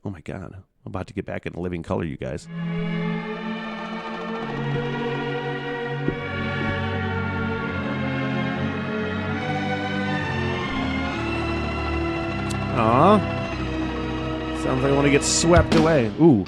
Oh my God. I'm about to get back into living color, you guys. Aw. Sounds like I want to get swept away. Ooh.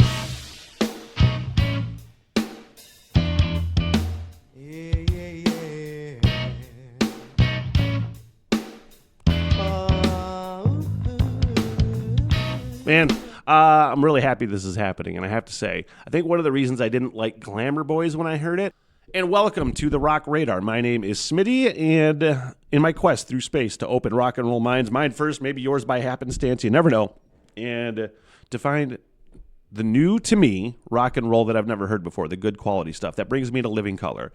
Man, I'm really happy this is happening, and I have to say, I think one of the reasons I didn't like Glamour Boys when I heard it. And welcome to the Rock Radar. My name is Smitty, and in my quest through space to open rock and roll minds, mine first, maybe yours by happenstance, you never know, and to find the new, to me, rock and roll that I've never heard before, the good quality stuff. That brings me to Living Color.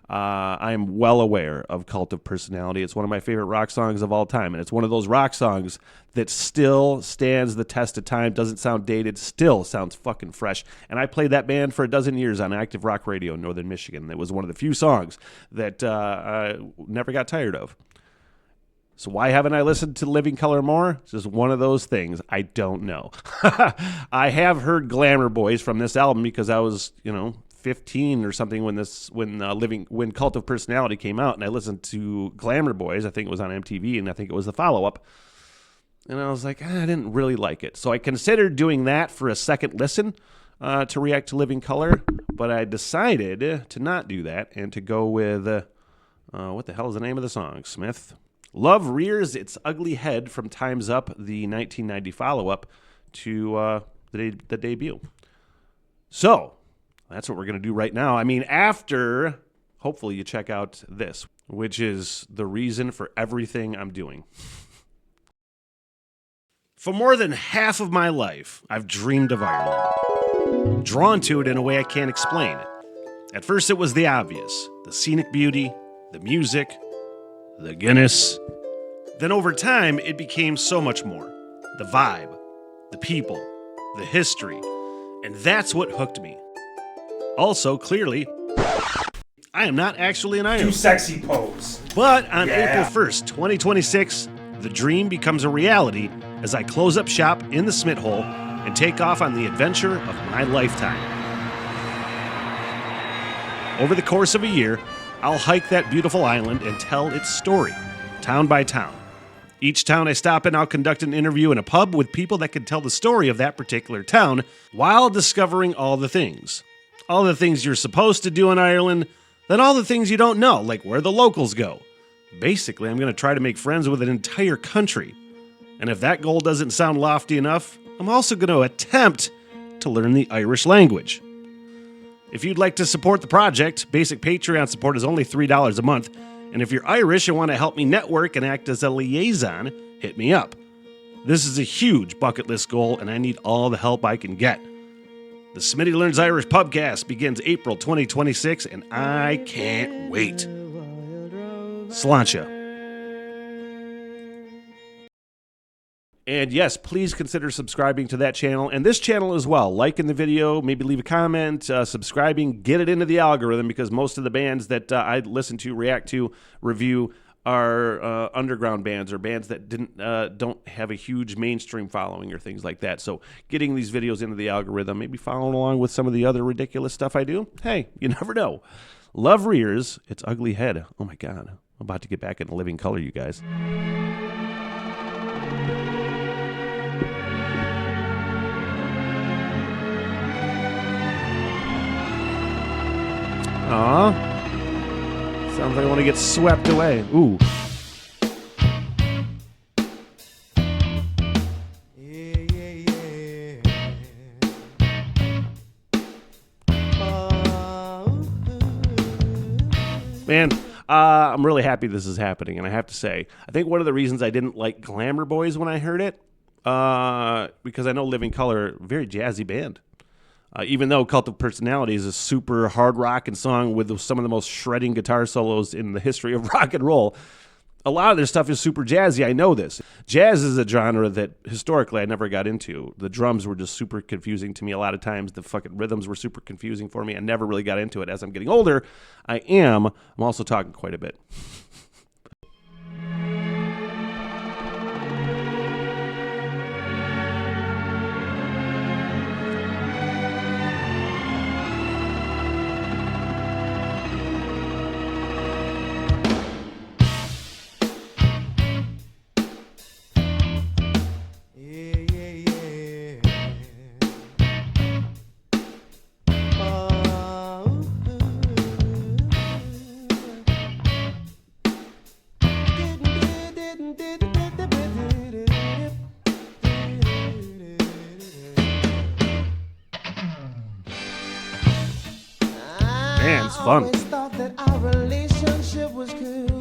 I am well aware of Cult of Personality. It's one of my favorite rock songs of all time, and it's one of those rock songs that still stands the test of time, doesn't sound dated, still sounds fucking fresh. And I played that band for a dozen years on active rock radio in Northern Michigan. It was one of the few songs that I never got tired of. So why haven't I listened to Living Color more? It's just one of those things. I don't know. I have heard Glamour Boys from this album because I was, 15 or something when Cult of Personality came out, and I listened to Glamour Boys. I think it was on MTV, and I think it was the follow-up. And I was like, I didn't really like it. So I considered doing that for a second listen to react to Living Color, but I decided to not do that and to go with, what the hell is the name of the song, Smith? Love Rears Its Ugly Head from Time's Up, the 1990 follow-up to the debut. So that's what we're going to do right now. I mean, after, hopefully you check out this, which is the reason for everything I'm doing. For more than half of my life, I've dreamed of Ireland. Drawn to it in a way I can't explain. At first it was the obvious, the scenic beauty, the music, the Guinness. Then over time, it became so much more. The vibe, the people, the history, and that's what hooked me. Also, clearly, I am not actually an Ireland. Too sexy pose. But on April 1st, 2026, the dream becomes a reality as I close up shop in the Smith hole and take off on the adventure of my lifetime. Over the course of a year, I'll hike that beautiful island and tell its story, town by town. Each town I stop in, I'll conduct an interview in a pub with people that can tell the story of that particular town while discovering all the things. All the things you're supposed to do in Ireland, then all the things you don't know, like where the locals go. Basically, I'm going to try to make friends with an entire country. And if that goal doesn't sound lofty enough, I'm also going to attempt to learn the Irish language. If you'd like to support the project, basic Patreon support is only $3 a month. And if you're Irish and want to help me network and act as a liaison, hit me up. This is a huge bucket list goal, and I need all the help I can get. The Smitty Learns Irish Pubcast begins April 2026, and I can't wait. Sláinte. And yes, please consider subscribing to that channel and this channel as well. Liking the video, maybe leave a comment, subscribing, get it into the algorithm, because most of the bands that I listen to, react to, review are underground bands or bands that don't have a huge mainstream following or things like that. So getting these videos into the algorithm, maybe following along with some of the other ridiculous stuff I do, hey, you never know. Love Rears Its Ugly Head. Oh my God, I'm about to get back into living color, you guys. Aw. Sounds like I want to get swept away. Ooh. Man, I'm really happy this is happening, and I have to say, I think one of the reasons I didn't like Glamour Boys when I heard it, because I know Living Color, very jazzy band. Even though Cult of Personality is a super hard rockin' song with some of the most shredding guitar solos in the history of rock and roll, a lot of their stuff is super jazzy. I know this. Jazz is a genre that historically I never got into. The drums were just super confusing to me a lot of times. The fucking rhythms were super confusing for me. I never really got into it. As I'm getting older, I'm also talking quite a bit. fun. Always thought that our relationship was cool.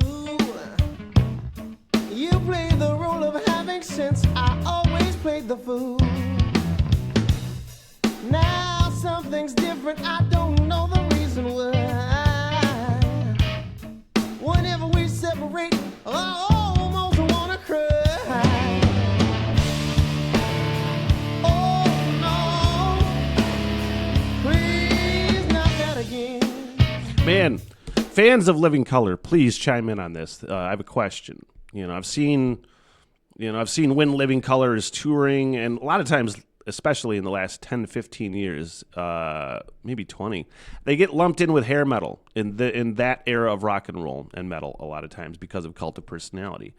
You played the role of having sense. I always played the fool. Now something's different. I don't know the reason why. Whenever we separate, I almost wanna cry. Oh no, please not that again. Man, fans of Living Color, please chime in on this. I have a question. I've seen when Living Color is touring, and a lot of times, especially in the last 10 to 15 years, maybe 20, they get lumped in with hair metal in that era of rock and roll and metal a lot of times because of Cult of Personality.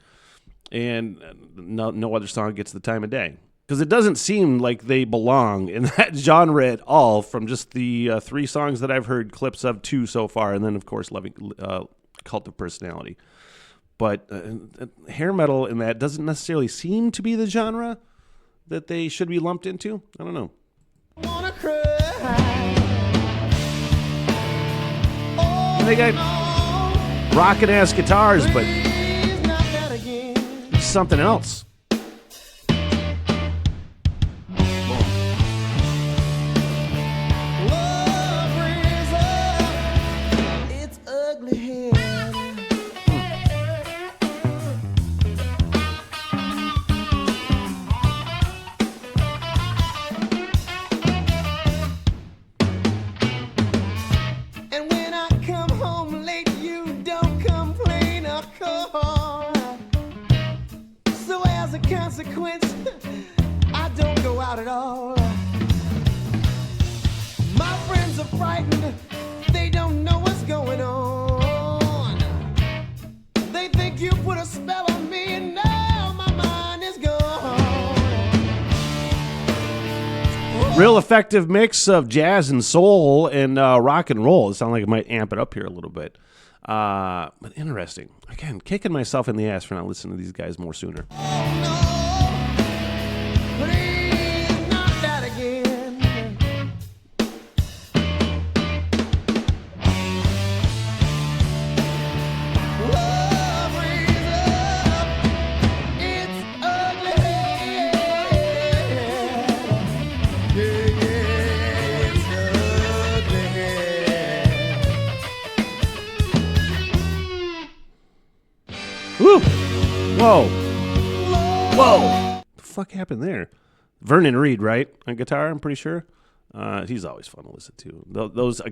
And no other song gets the time of day. Because it doesn't seem like they belong in that genre at all from just the 3 songs that I've heard clips of 2 so far, and then, of course, Cult of Personality. But hair metal in that doesn't necessarily seem to be the genre that they should be lumped into. I don't know. And they got rockin' ass guitars, but it's something else. Consequence, I don't go out at all. My friends are frightened, they don't know what's going on. They think you put a spell on me and now my mind is gone. Real effective mix of jazz and soul and rock and roll. It sounds like it might amp it up here a little bit. But interesting. Again, kicking myself in the ass for not listening to these guys more sooner. Oh, no. Please, not that again. Love raises up its ugly head. Yeah, its ugly head. Woo! Whoa! Whoa! What the fuck happened there? Vernon Reid, right? On guitar, I'm pretty sure. He's always fun to listen to. Those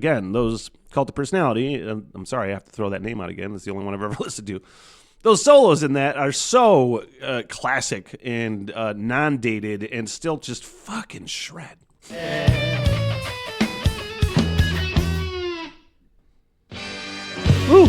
Cult of Personality, I'm sorry, I have to throw that name out again. It's the only one I've ever listened to. Those solos in that are so classic and non-dated and still just fucking shred. Woo!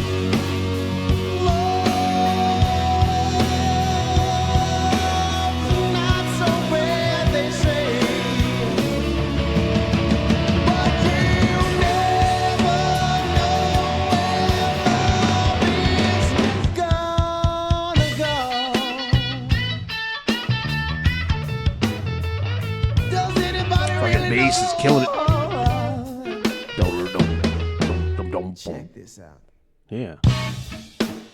Bass is killing it. Check this out. Yeah.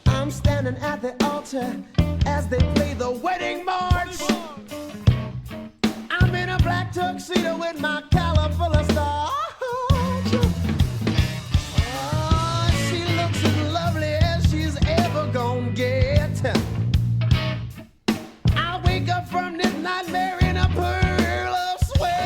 I'm standing at the altar as they play the wedding march. I'm in a black tuxedo with my collar full of stars. Oh, she looks as lovely as she's ever gonna get. I wake up from this nightmare in a pearl of sweat.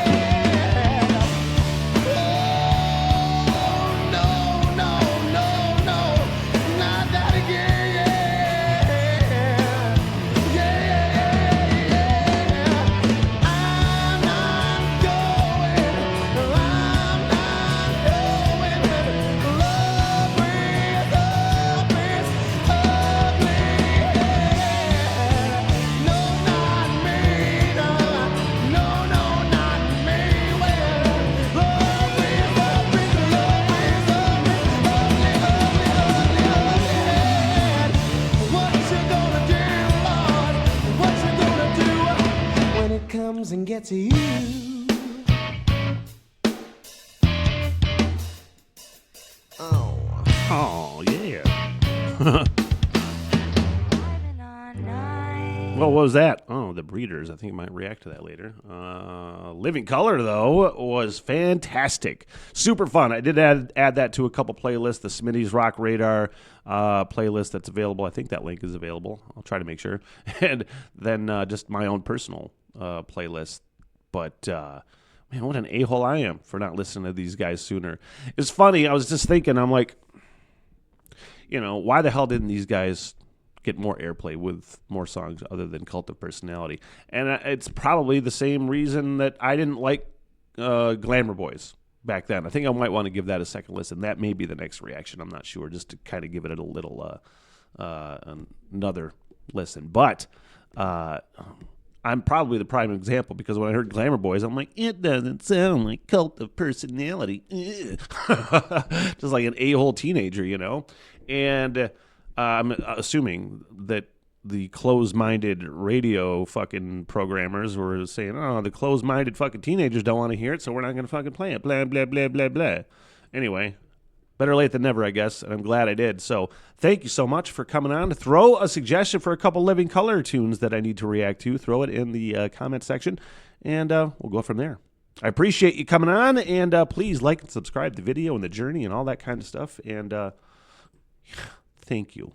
And get to you. Oh. Oh, yeah. Well, what was that? Oh, the Breeders. I think I might react to that later. Living Color, though, was fantastic. Super fun. I did add that to a couple playlists. The Smitty's Rock Radar playlist that's available. I think that link is available. I'll try to make sure. And then just my own personal playlist. But, man, what an a-hole I am for not listening to these guys sooner. It's funny. I was just thinking, I'm like, why the hell didn't these guys get more airplay with more songs other than Cult of Personality? And it's probably the same reason that I didn't like Glamour Boys back then. I think I might want to give that a second listen. That may be the next reaction. I'm not sure, just to kind of give it a little another listen. But I'm probably the prime example, because when I heard Glamour Boys, I'm like, it doesn't sound like Cult of Personality. Just like an a-hole teenager, And I'm assuming that the closed-minded radio fucking programmers were saying, oh, the closed-minded fucking teenagers don't want to hear it, so we're not going to fucking play it. Blah, blah, blah, blah, blah. Anyway, better late than never, I guess, and I'm glad I did. So thank you so much for coming on. Throw a suggestion for a couple Living Color tunes that I need to react to. Throw it in the comment section, and we'll go from there. I appreciate you coming on, and please like and subscribe to the video and the journey and all that kind of stuff. And thank you.